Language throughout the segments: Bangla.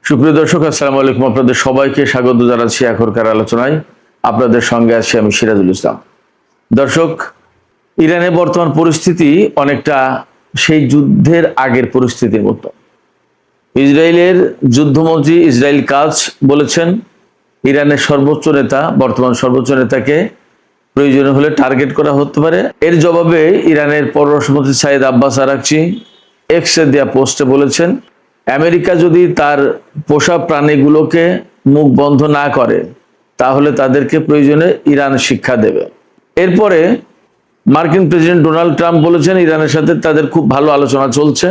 সুপ্রিয় দর্শক, আসসালামু আলাইকুম। আপনাদের সবাইকে স্বাগত জানাচ্ছি এখনকার আলোচনায়। আপনাদের সঙ্গে আছি আমি সিরাজুল ইসলাম। দর্শক, ইরানের বর্তমান পরিস্থিতি অনেকটা সেই যুদ্ধের আগের পরিস্থিতির মতো। ইসরায়েলের যুদ্ধমন্ত্রী ইসরায়েল কাজ বলেছেন, ইরানের সর্বোচ্চ নেতা, বর্তমান সর্বোচ্চ নেতাকে প্রয়োজন হলে টার্গেট করা হতে পারে। এর জবাবে ইরানের পররাষ্ট্রমন্ত্রী সাইদ আব্বাস আরাকচি এক্সে দেয়া পোস্টে বলেছেন, আমেরিকা যদি তার পোষা প্রাণীগুলোকে মুখ বন্ধ না করে তাহলে তাদেরকে প্রয়োজনে ইরান শিক্ষা দেবে। এরপরে মার্কিন প্রেসিডেন্ট ডোনাল্ড ট্রাম্প বলেছেন, ইরানের সাথে তাদের খুব ভালো আলোচনা চলছে,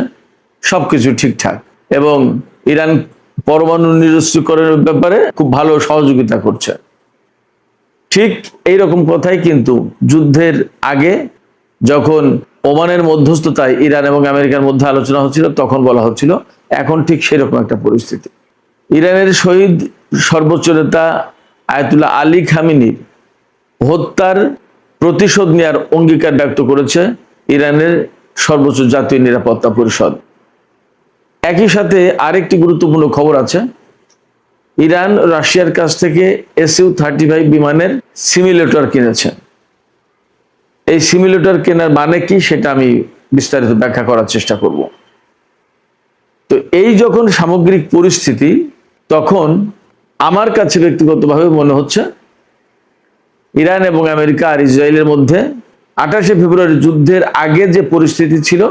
সবকিছু ঠিকঠাক, এবং ইরান পরমাণু নিরস্ত্রীকরণের ব্যাপারে খুব ভালো সহযোগিতা করছে। ঠিক এইরকম কথাই কিন্তু যুদ্ধের আগে যখন ওমানের মধ্যস্থতায় ইরান এবং আমেরিকার মধ্যে আলোচনা হচ্ছিল তখন বলা হচ্ছিল, এখন ঠিক সেরকম একটা পরিস্থিতি। ইরানের শহীদ সর্বোচ্চ নেতা আয়াতুল্লাহ আলী খামেনির হত্যার প্রতিশোধ নেওয়ার অঙ্গীকার ব্যক্ত করেছে ইরানের সর্বোচ্চ জাতীয় নিরাপত্তা পরিষদ। একই সাথে আরেকটি গুরুত্বপূর্ণ খবর আছে, ইরান রাশিয়ার কাছ থেকে SU-35 বিমানের সিমুলেটর কিনেছে। এই সিমুলেটর কেনার মানে কি সেটা আমি বিস্তারিত ব্যাখ্যা করার চেষ্টা করব। তো এই যখন সামগ্রিক পরিস্থিতি, তখন আমার কাছে ব্যক্তিগতভাবে মনে হচ্ছে ইরান এবং আমেরিকা আর ইসরায়েলের মধ্যে 28শে ফেব্রুয়ারি যুদ্ধের আগে যে পরিস্থিতি ছিল,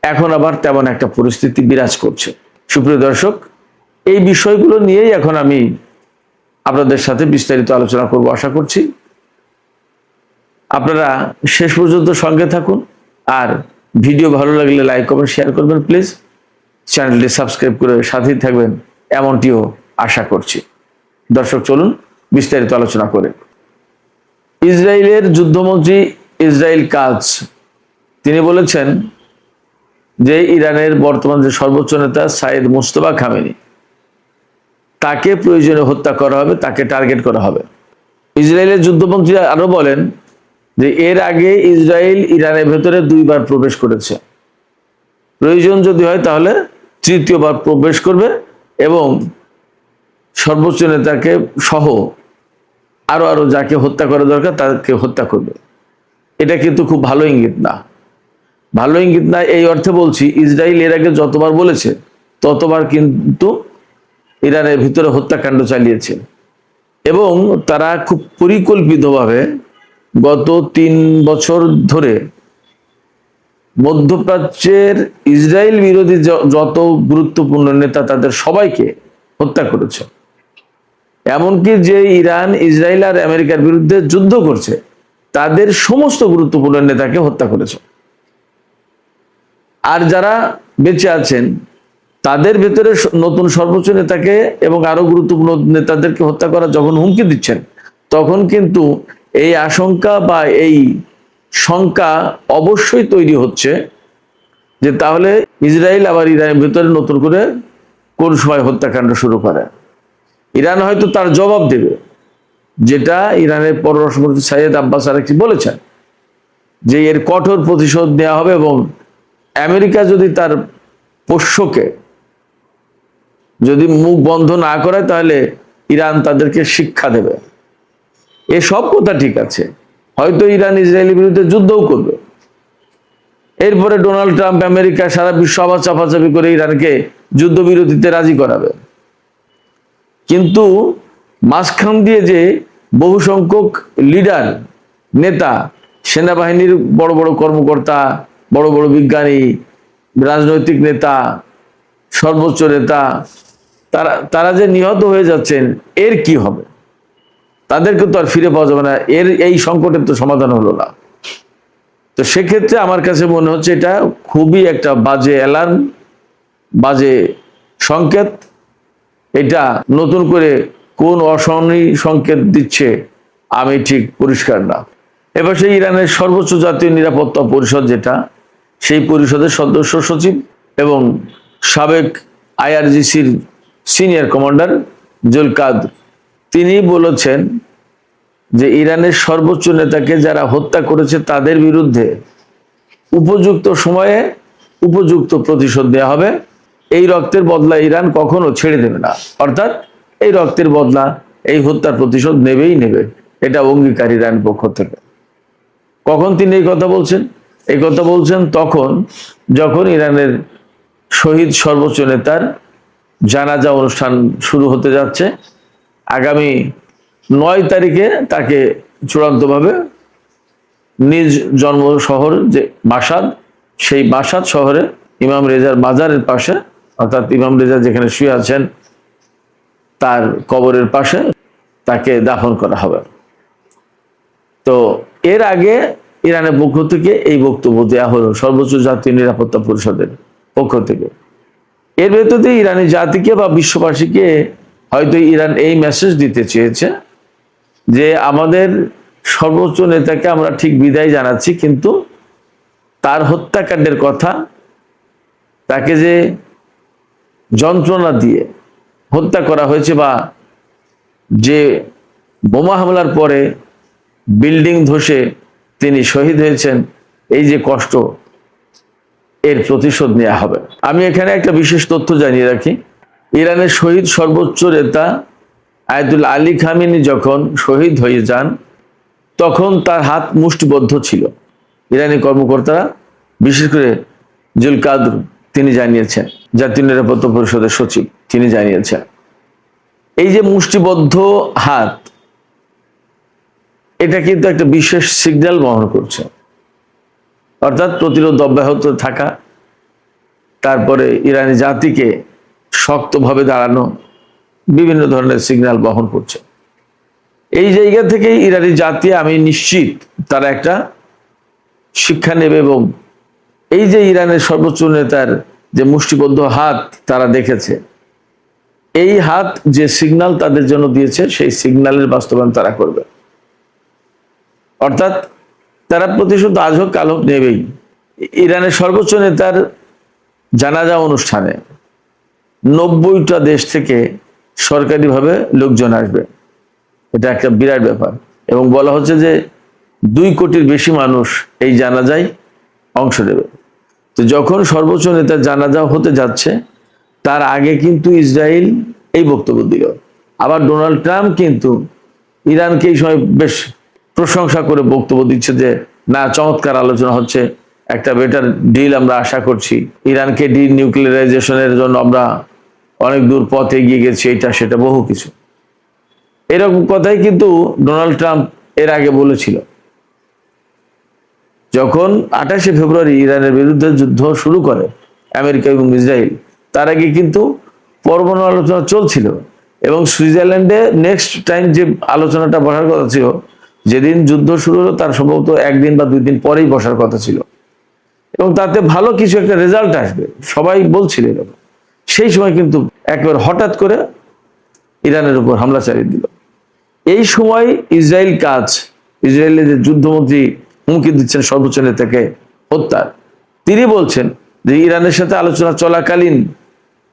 এখন আবার তেমন একটা পরিস্থিতি বিরাজ করছে। সুপ্রিয় দর্শক, এই বিষয়গুলো নিয়েই এখন আমি আপনাদের সাথে বিস্তারিত আলোচনা করব আশা করছি। আপনারা শেষ পর্যন্ত সঙ্গে থাকুন, আর ভিডিও ভালো লাগলে লাইক কমেন্ট শেয়ার করবেন প্লিজ। চ্যানেলটি সাবস্ক্রাইব করে সাথেই থাকবেন এমনটিও আশা করছি। দর্শক, চলুন বিস্তারিত আলোচনা করে। ইসরায়েলের যুদ্ধমন্ত্রী ইসরায়েল কাজ তিনি বলেছেন যে ইরানের বর্তমান যে সর্বোচ্চ নেতা সাইদ মুস্তফা খামেনি, তাকে প্রয়োজনে হত্যা করা হবে, তাকে টার্গেট করা হবে। ইসরায়েলের যুদ্ধমন্ত্রী আরো বলেন যে এর আগে ইসরায়েল ইরানের ভেতরে 2বার প্রবেশ করেছে, প্রয়োজন যদি হয় তাহলে 3য়বার প্রবেশ করবে এবং সর্বোচ্চ নেতাকে সহ আরো যাকে হত্যা করা দরকার তাকে হত্যা করবে। এটা কিন্তু খুব ভালো ইঙ্গিত না। ভালো ইঙ্গিত না এই অর্থে বলছি, ইসরায়েল এর আগে যতবার বলেছে ততবার কিন্তু ইরানের ভিতরে হত্যাকাণ্ড চালিয়েছে, এবং তারা খুব পরিকল্পিতভাবে গত 3 বছর ধরে মধ্যপ্রাচ্যের ইসরায়েল বিরোধী যত গুরুত্বপূর্ণ নেতা তাদের সবাইকে হত্যা করেছে। এমনকি যে ইরান ইসরায়েল আর আমেরিকার বিরুদ্ধে যুদ্ধ করছে তাদের সমস্ত গুরুত্বপূর্ণ নেতাকে হত্যা করেছে। আর যারা বেঁচে আছেন তাদের ভেতরে নতুন সর্বোচ্চ নেতাকে এবং আরো গুরুত্বপূর্ণ নেতাদেরকে হত্যা করা যখন হুমকি দিচ্ছেন, তখন কিন্তু এই আশঙ্কা বা এই শঙ্কা অবশ্যই তৈরি হচ্ছে যে তাহলে ইসরায়েল আবার ইরানের ভেতরে নতুন করে কোন সময় হত্যাকাণ্ড শুরু করে। ইরান হয়তো তার জবাব দেবে, যেটা ইরানের পররাষ্ট্রমন্ত্রী সাইদ আব্বাস আরাকচি বলেছেন যে এর কঠোর প্রতিশোধ নেওয়া হবে, এবং আমেরিকা যদি তার পোষ্যকে যদি মুখ বন্ধ না করে তাহলে ইরান তাদেরকে শিক্ষা দেবে। এসব কথা ঠিক আছে, হয়তো ইরান ইসরায়েলের বিরুদ্ধে যুদ্ধও করবে। এরপরে ডোনাল্ড ট্রাম্প আমেরিকা সারা বিশ্ব আবার চাপাচাপি করে ইরানকে যুদ্ধবিরতিতে রাজি করাবে। কিন্তু মাঝখান দিয়ে যে বহু সংখ্যক লিডার, নেতা, সেনাবাহিনীর বড় বড় কর্মকর্তা, বড় বড় বিজ্ঞানী, রাজনৈতিক নেতা, সর্বোচ্চ নেতা, তারা যে নিহত হয়ে যাচ্ছেন, এর কি হবে? তাদেরকে তো আর ফিরে পাওয়া যাবে না। এই সংকটের তো সমাধান হলো না। তো সেক্ষেত্রে আমার কাছে মনে হচ্ছে এটা খুবই একটা বাজে অ্যালার্ম, বাজে সংকেত। এটা নতুন করে কোন অশনি সংকেত দিচ্ছে আমি ঠিক পরিষ্কার না। এবার সেই ইরানের সর্বোচ্চ জাতীয় নিরাপত্তা পরিষদ, যেটা সেই পরিষদের সদস্য সচিব এবং সাবেক IRGCর সিনিয়র কমান্ডার জুলকাদ, তিনি বলেছেন যে ইরানের সর্বোচ্চ নেতাকে যারা হত্যা করেছে তাদের বিরুদ্ধে উপযুক্ত সময়ে উপযুক্ত প্রতিশোধ দেওয়া হবে, এই রক্তের বদলা ইরান কখনো ছেড়ে দেবে না, অর্থাৎ এই রক্তের বদলা, এই হত্যার প্রতিশোধ নেবেই নেবে, এটা অঙ্গীকার ইরান পক্ষ থেকে। কখন তিনি এই কথা বলছেন? এই কথা বলছেন তখন যখন ইরানের শহীদ সর্বোচ্চ নেতার জানাজা অনুষ্ঠান শুরু হতে যাচ্ছে। আগামী 9 তারিখে তাকে চূড়ান্তভাবে নিজ জন্ম শহর যে মাশাদ, সেই মাশাদ শহরে ইমাম রেজার মাজারের পাশে, অর্থাৎ ইমাম রেজা যেখানে শুয়ে আছেন তার কবরের পাশে তাকে দাফন করা হবে। তো এর আগে ইরানের পক্ষ থেকে এই বক্তব্য দেওয়া হলো সর্বোচ্চ জাতীয় নিরাপত্তা পরিষদের পক্ষ থেকে। এর ভেতরে ইরানি জাতিকে বা বিশ্ববাসীকে হয়তো ইরান এই মেসেজ দিতে চেয়েছে যে আমাদের সর্বোচ্চ নেতাকে আমরা ঠিক বিদায় জানাচ্ছি, কিন্তু তার হত্যাকাণ্ডের কথা, তাকে যে যন্ত্রণা দিয়ে হত্যা করা হয়েছে বা যে বোমা হামলার পরে বিল্ডিং ধসে তিনি শহীদ হয়েছেন, এই যে কষ্ট, এর প্রতিশোধ নেওয়া হবে। আমি এখানে একটা বিশেষ তথ্য জানিয়ে রাখি, ইরানের শহীদ সর্বোচ্চ নেতা আয়াতুল্লাহ আলী খামেনি যখন শহীদ হয়ে যান তখন তার হাত মুষ্টিবদ্ধ ছিল। ইরানি কর্মকর্তারা, বিশেষ করে জুলকাদর তিনি জানিয়েছেন, জাতীয় নিরাপত্তা পরিষদের সচিব তিনি জানিয়েছেন, এই যে মুষ্টিবদ্ধ হাত, এটা কিন্তু একটা বিশেষ সিগন্যাল বহন করছে, অর্থাৎ প্রতিরোধ অব্যাহত থাকা, তারপরে ইরানি জাতিকে শক্তভাবে দাঁড়ানো, বিভিন্ন ধরনের সিগন্যাল বহন করছে। এই জায়গা থেকেই ইরানি জাতি, আমি নিশ্চিত তারা একটা শিক্ষা নেবে এবং এই যে ইরানের সর্বোচ্চ নেতার যে মুষ্টিবদ্ধ হাত তারা দেখেছে, এই হাত যে সিগন্যাল তাদের জন্য দিয়েছে, সেই সিগন্যালের বাস্তবায়ন তারা করবে। অর্থাৎ তারা প্রতিশোধ আজ হোক কাল হোক নেবেই। ইরানের সর্বোচ্চ নেতার জানাজা অনুষ্ঠানে 90টা দেশ থেকে সরকারিভাবে লোকজন আসবে, এটা একটা বিরাট ব্যাপার। এবং বলা হচ্ছে যে 2 কোটির বেশি মানুষ এই জানাজায় অংশ নেবে। তো যখন সর্বোচ্চ নেতার জানাজা হতে যাচ্ছে তার আগে কিন্তু ইসরায়েল এই বক্তব্য দিল। আবার ডোনাল্ড ট্রাম্প কিন্তু ইরানকে এই সময় বেশ প্রশংসা করে বক্তব্য দিচ্ছে যে না, চমৎকার আলোচনা হচ্ছে, একটা বেটার ডিল আমরা আশা করছি, ইরানকে ডিনিউক্লিয়ারাইজেশনের জন্য আমরা অনেক দূর পথ এগিয়ে গেছি, এটা সেটা বহু কিছু। এরকম কথাই কিন্তু ডোনাল্ড ট্রাম্প এর আগে বলেছিল। যখন 28শে ফেব্রুয়ারি ইরানের বিরুদ্ধে যুদ্ধ শুরু করে আমেরিকা এবং ইসরায়েল, তার আগে কিন্তু পরমাণু আলোচনা চলছিল এবং সুইজারল্যান্ডে নেক্সট টাইম যে আলোচনাটা বসার কথা ছিল, যেদিন যুদ্ধ শুরু হলো তার সম্ভবত 1 দিন বা 2 দিন পরেই বসার কথা ছিল এবং তাতে ভালো কিছু একটা রেজাল্ট আসবে সবাই বলছিল এরকম। সেই সময় কিন্তু একবার হঠাৎ করে ইরানের উপর হামলা চালিয়ে দিল। এই সময় ইসরায়েলের যে যুদ্ধমন্ত্রী হুমকি দিচ্ছেন সর্বোচ্চ নেতাকে হত্যার, তিনি বলছেন যে ইরানের সাথে আলোচনা চলাকালীন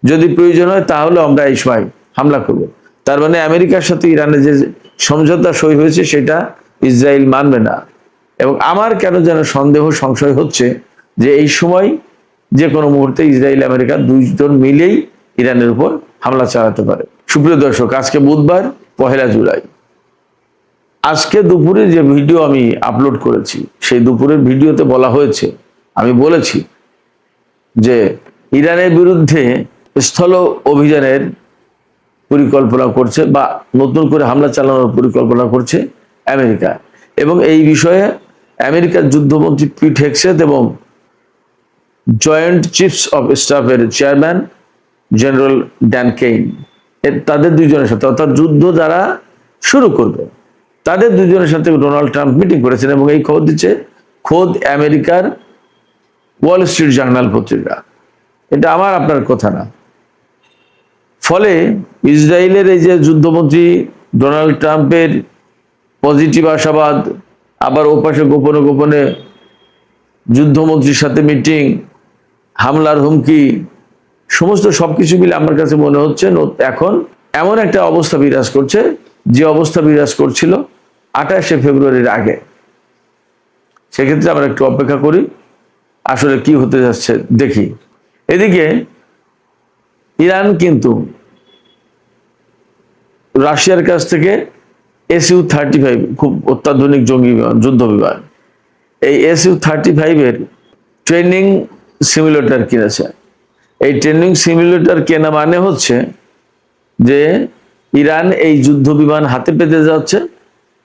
যদি প্রয়োজন হয় তাহলে আমরা এই সময় হামলা করব। তার মানে আমেরিকার সাথে ইরানের যে সমঝোতা সই হয়েছে সেটা ইসরায়েল মানবে না। এবং আমার কেন যেন সন্দেহ সংশয় হচ্ছে যে এই সময় যে কোনো মুহূর্তে ইসরায়েল আমেরিকা 2 জন মিলেই ইরানের উপর হামলা চালাতে পারে। সুপ্রিয় দর্শক, আজকে বুধবার 1 জুলাই। আজকে দুপুরে যে ভিডিও আমি আপলোড করেছি সেই দুপুরের ভিডিওতে বলা হয়েছে, আমি বলেছি যে ইরানের বিরুদ্ধে স্থল অভিযানের পরিকল্পনা করছে বা নতুন করে হামলা চালানোর পরিকল্পনা করছে আমেরিকা। এবং এই বিষয়ে আমেরিকার যুদ্ধমন্ত্রী পিট হেগসেথ এবং জয়েন্ট চিফস অফ স্টাফের চেয়ারম্যান জেনারেল ড্যান কেইন, তাদের 2 জনের সাথে, অর্থাৎ যুদ্ধ যারা শুরু করবে তাদের 2 জনের সাথে ডোনাল্ড ট্রাম্প মিটিং করেছেন। এবং এই খবর দিচ্ছে খোদ আমেরিকার ওয়াল স্ট্রিট জার্নাল পত্রিকা, এটা আমার আপনার কথা না। ফলে ইসরায়েলের এই যে যুদ্ধমন্ত্রী ডোনাল্ড ট্রাম্পের পজিটিভ আশাবাদ, আবার ওপাশে গোপনে গোপনে যুদ্ধমন্ত্রীর সাথে মিটিং, হামলার হুমকি, সমস্ত সবকিছু মিলে আমার কাছে মনে হচ্ছে এখন এমন একটা অবস্থা বিরাজ করছে যে অবস্থা বিরাজ করছিল 28শে ফেব্রুয়ারির আগে। সেক্ষেত্রে আমরা একটু অপেক্ষা করি আসলে কি হতে যাচ্ছে দেখি। এদিকে ইরান কিন্তু রাশিয়ার কাছ থেকে SU-35 খুব অত্যাধুনিক জঙ্গি বিমান, যুদ্ধ বিমান, এই SU-35 এর ট্রেনিং সিমুলেটর কিনেছে। এই ট্রেনিং সিমুলেটর কেনা মানে হচ্ছে যে ইরান এই যুদ্ধ বিমান হাতে পেতে যাচ্ছে,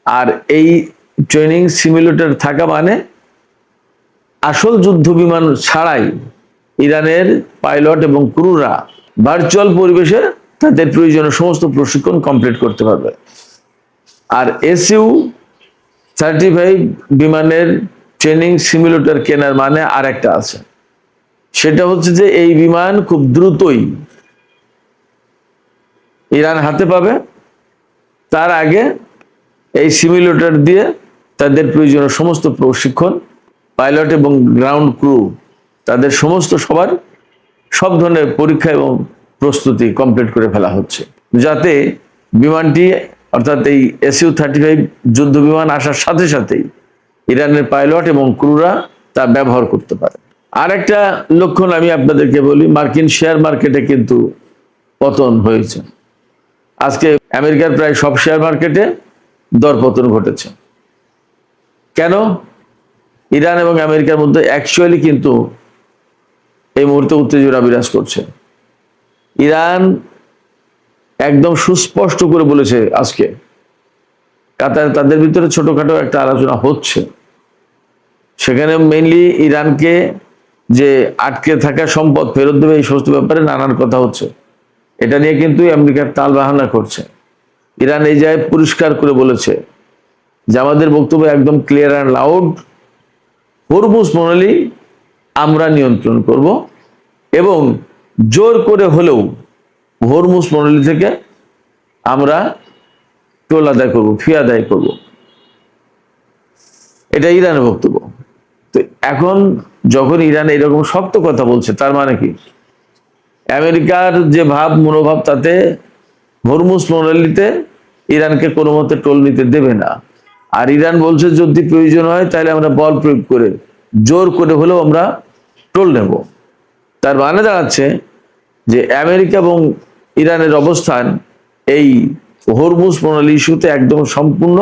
আর এই ট্রেনিং সিমুলেটর থাকা মানে আসল যুদ্ধ বিমান ছাড়াই ইরানের পাইলট এবং ক্রুরা ভার্চুয়াল পরিবেশে তাদের প্রয়োজনীয় সমস্ত প্রশিক্ষণ কমপ্লিট করতে পারবে। আর SU-35 বিমানের ট্রেনিং সিমুলেটর কেনার মানে আর একটা আছে, সেটা হচ্ছে যে এই বিমান খুব দ্রুতই ইরান হাতে পাবে। তার আগে এই সিমুলেটর দিয়ে তাদের প্রয়োজনীয় সমস্ত প্রশিক্ষণ, পাইলট এবং গ্রাউন্ড ক্রু তাদের সমস্ত সব ধরনের পরীক্ষা এবং প্রস্তুতি কমপ্লিট করে ফেলা হচ্ছে, যাতে বিমানটি অর্থাৎ এই SU-35 যুদ্ধ বিমান আসার সাথে সাথেই ইরানের পাইলট এবং ক্রুরা তা ব্যবহার করতে পারে। আর একটা লক্ষণ আমি আপনাদেরকে বলি, মার্কিন শেয়ার মার্কেটে কিন্তু পতন হয়েছে। আজকে আমেরিকার প্রায় সব শেয়ার মার্কেটে দরপতন ঘটেছে। কেন? ইরান এবং আমেরিকার মধ্যে অ্যাকচুয়ালি কিন্তু এই মুহূর্তে উত্তেজনা বিরাজ করছে। ইরান একদম সুস্পষ্ট করে বলেছে আজকে, কাতার তাদের ভিতরে ছোটখাটো একটা আলোচনা হচ্ছে, সেখানে মেইনলি ইরানকে যে আটকে থাকা সম্পদ ফেরত দেবে এই সমস্ত ব্যাপারে নানান কথা হচ্ছে। এটা নিয়ে কিন্তু আমেরিকার তাল বাহানা করছে। ইরান এই জায়গায় পরিষ্কার করে বলেছে যে আমাদের বক্তব্য একদম ক্লিয়ার অ্যান্ড লাউড, হরমুজ প্রণালী আমরা নিয়ন্ত্রণ করব এবং জোর করে হলেও হরমুজ প্রণালী থেকে আমরা টোল আদায় করব, ফি আদায় করব। এটা ইরানের বক্তব্য। তো এখন যখন ইরান এরকম শক্ত কথা বলছে, তার মানে কি আমেরিকার যে মনোভাব তাতে হরমুজ প্রণালীতে ইরানকে কোনো মতে টোল নিতে দেবে না। আর ইরান বলছে যদি প্রয়োজন হয় তাহলে আমরা বল প্রয়োগ করে জোর করে হলেও আমরা টোল নেব। তার মানে দাঁড়াচ্ছে যে আমেরিকা এবং ইরানের অবস্থান এই হরমুজ প্রণালী ইস্যুতে একদম সম্পূর্ণ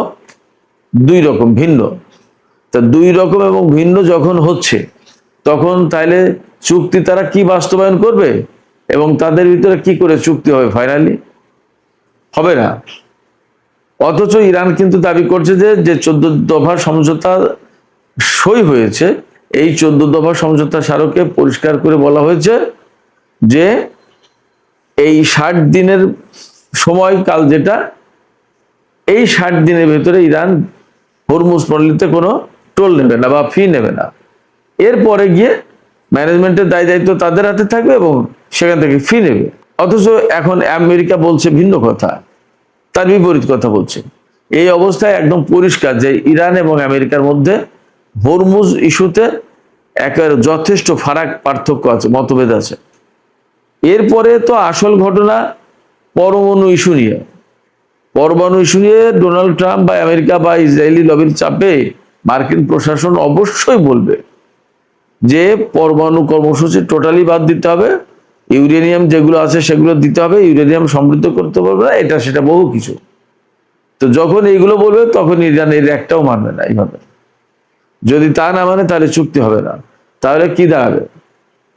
দুই রকম ভিন্ন। তা দুই রকম এবং ভিন্ন যখন হচ্ছে, তখন তাহলে চুক্তি তারা কি বাস্তবায়ন করবে এবং তাদের ভিতরে কি করে চুক্তি হবে? ফাইনালি হবে না। অথচ ইরান কিন্তু দাবি করছে যে 14 দফা সমঝোতা সই হয়েছে, এই 14 দফা সমঝোতা স্মারকে পরিষ্কার করে বলা হয়েছে যে এই 60 দিনের সময়কাল, যেটা এই 60 দিনের ভেতরে ইরান হরমুজ প্রণালীতে কোনো টোল নেবে না বা ফি নেবে না। এরপরে গিয়ে ম্যানেজমেন্টের দায়িত্ব তাদের হাতে থাকবে এবং সেখান থেকে ফি নেবে। অথচ এখন আমেরিকা বলছে ভিন্ন কথা, তার বিপরীত কথা বলছে। এই অবস্থায় একদম পরিষ্কার যে ইরান এবং আমেরিকার মধ্যে হরমুজ ইস্যুতে একের যথেষ্ট পার্থক্য আছে, মতভেদ আছে। এরপরে তো আসল ঘটনা পরমাণু ইস্যু নিয়ে। পরমাণু ইস্যু নিয়ে ডোনাল্ড ট্রাম্প বা আমেরিকা বা ইসরায়েলি লবির চাপে মার্কিন প্রশাসন অবশ্যই বলবে যে পরমাণু কর্মসূচি টোটালি বাদ দিতে হবে, ইউরেনিয়াম যেগুলো আছে সেগুলো দিতে হবে, ইউরেনিয়াম সমৃদ্ধ করতে পারবে না, এটা সেটা বহু কিছু। তো যখন এইগুলো বলবে তখন ইরান এর একটাও মানবে না। এইভাবে যদি তা না মানে তাহলে চুক্তি হবে না। তাহলে কি দাঁড়াবে?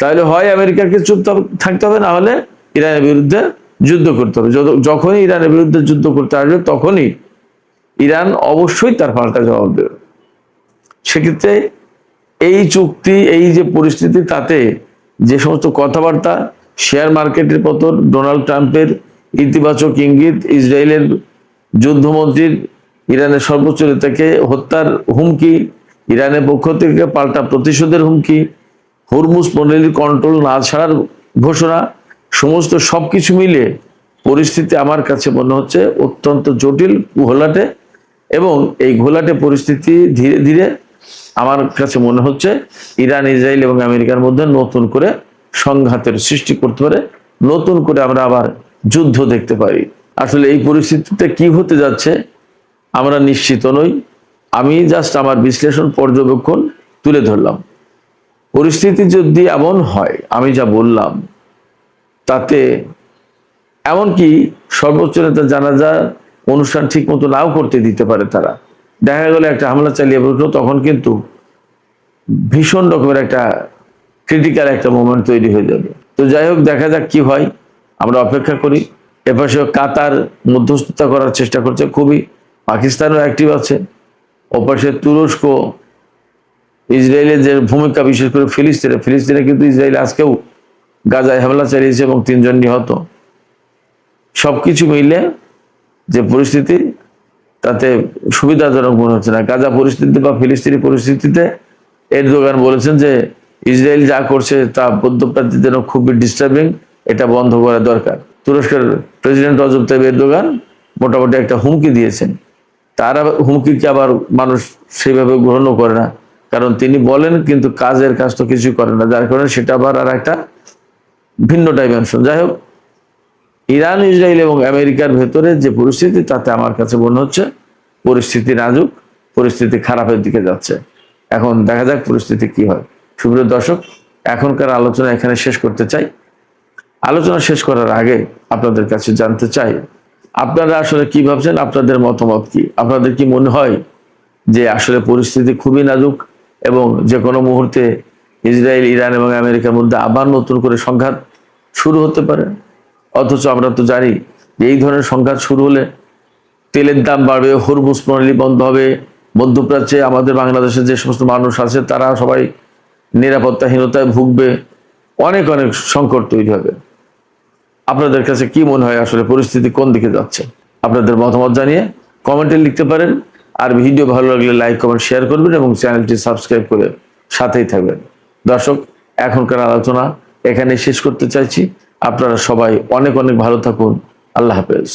তাহলে হয় আমেরিকাকে চুপ থাকতে হবে, না হলে ইরানের বিরুদ্ধে যুদ্ধ করতে হবে। যখনই ইরানের বিরুদ্ধে যুদ্ধ করতে আসবে তখনই ইরান অবশ্যই তার পাল্টা জবাব দেবে। সেক্ষেত্রে এই চুক্তি, এই যে পরিস্থিতি, তাতে যে সমস্ত কথাবার্তা, শেয়ার মার্কেটের পতন, ডোনাল্ড ট্রাম্পের ইতিবাচক ইঙ্গিত, ইসরায়েলের যুদ্ধমন্ত্রীর ইরানের সর্বোচ্চ নেতাকে হত্যার হুমকি, ইরানের পক্ষ থেকে পাল্টা প্রতিশোধের হুমকি, হরমুজ প্রণালীর কন্ট্রোল না ছাড়ার ঘোষণা, সমস্ত সবকিছু মিলে পরিস্থিতি আমার কাছে মনে হচ্ছে অত্যন্ত জটিল, ঘোলাটে। এবং এই ঘোলাটে পরিস্থিতি ধীরে ধীরে আমার কাছে মনে হচ্ছে ইরান, ইসরায়েল এবং আমেরিকার মধ্যে নতুন করে সংঘাতের সৃষ্টি করতে পারে, নতুন করে আমরা আবার যুদ্ধ দেখতে পারি। আসলে এই পরিস্থিতিতে কি হতে যাচ্ছে আমরা নিশ্চিত নই। আমি জাস্ট আমার বিশ্লেষণ, পর্যবেক্ষণ তুলে ধরলাম। পরিস্থিতি যদি এমন হয়, আমি যা বললাম, তাতে এমনকি সর্বোচ্চ নেতা জানাজা অনুষ্ঠান ঠিক মতো নাও করতে দিতে পারে তারা। দেখা গেল একটা হামলা চালিয়ে বসলো, তখন কিন্তু ভীষণ রকমের একটা ক্রিটিক্যাল একটা মোমেন্ট তৈরি হয়ে যাবে। তো যাই হোক, দেখা যাক কি হয়, আমরা অপেক্ষা করি। এপাশে কাতার মধ্যস্থতা করার চেষ্টা করছে খুবই, পাকিস্তানও অ্যাক্টিভ আছে। ওপাশে তুরস্ক, ইসরায়েলের যে ভূমিকা, বিশেষ করে ফিলিস্তিনে কিন্তু ইসরায়েল আজকেও গাজায় হামলা চালিয়েছে এবং 3 জন নিহত। সবকিছু মিলে যে পরিস্থিতি, তাতে সুবিধাজনক মনে হচ্ছে না। গাজা পরিস্থিতি বা ফিলিস্তিনি পরিস্থিতিতে এরদোগান বলেছেন যে ইসরায়েল যা করছে তা মধ্যপ্রাচ্যের জন্য খুবই ডিস্টার্বিং, এটা বন্ধ করা দরকার। তুরস্কের প্রেসিডেন্ট রজব তাইয়িপ এরদোগান মোটামুটি একটা হুমকি দিয়েছেন। তার হুমকিকে আবার মানুষ সেইভাবে গ্রহণও করে না, কারণ তিনি বলেন কিন্তু কাজ তো কিছু করে না, যার কারণে সেটা আবার আর একটা ভিন্ন ডাইমেনশন। যাই হোক, ইরান, ইসরায়েল এবং আমেরিকার ভেতরে যে পরিস্থিতি, তাতে আমার কাছে মনে হচ্ছে পরিস্থিতি নাজুক, পরিস্থিতি খারাপের দিকে যাচ্ছে। এখন দেখা যাক পরিস্থিতি কি হয়। সুপ্রিয় দর্শক, এখনকার আলোচনা এখানে শেষ করতে চাই। আলোচনা শেষ করার আগে আপনাদের কাছে জানতে চাই, আপনারা আসলে কি ভাবছেন, আপনাদের মতামত কি? আপনাদের কি মনে হয় যে আসলে পরিস্থিতি খুবই নাজুক এবং যে কোনো মুহূর্তে ইসরায়েল, ইরান এবং আমেরিকার মধ্যে আবার নতুন করে সংঘাত শুরু হতে পারে? অথচ আমরা তো জানি যে এই ধরনের সংঘাত শুরু হলে তেলের দাম বাড়বে, হরমুজ প্রণালী বন্ধ হবে, মধ্যপ্রাচ্যে আমাদের বাংলাদেশে যে সমস্ত মানুষ আছে তারা সবাই নিরাপত্তাহীনতায় ভুগবে, অনেক অনেক সংকট তৈরি হবে। আপনাদের কাছে কি মনে হয় আসলে পরিস্থিতি কোন দিকে যাচ্ছে? আপনাদের মতামত জানিয়ে কমেন্টে লিখতে পারেন। আর ভিডিও ভালো লাগলে লাইক, কমেন্ট, শেয়ার করবেন এবং চ্যানেলটি সাবস্ক্রাইব করে সাথেই থাকবেন। দর্শক, এখনকার আলোচনা এখানে শেষ করতে চাইছি। আপনারা সবাই অনেক অনেক ভালো থাকুন। আল্লাহ হাফেজ।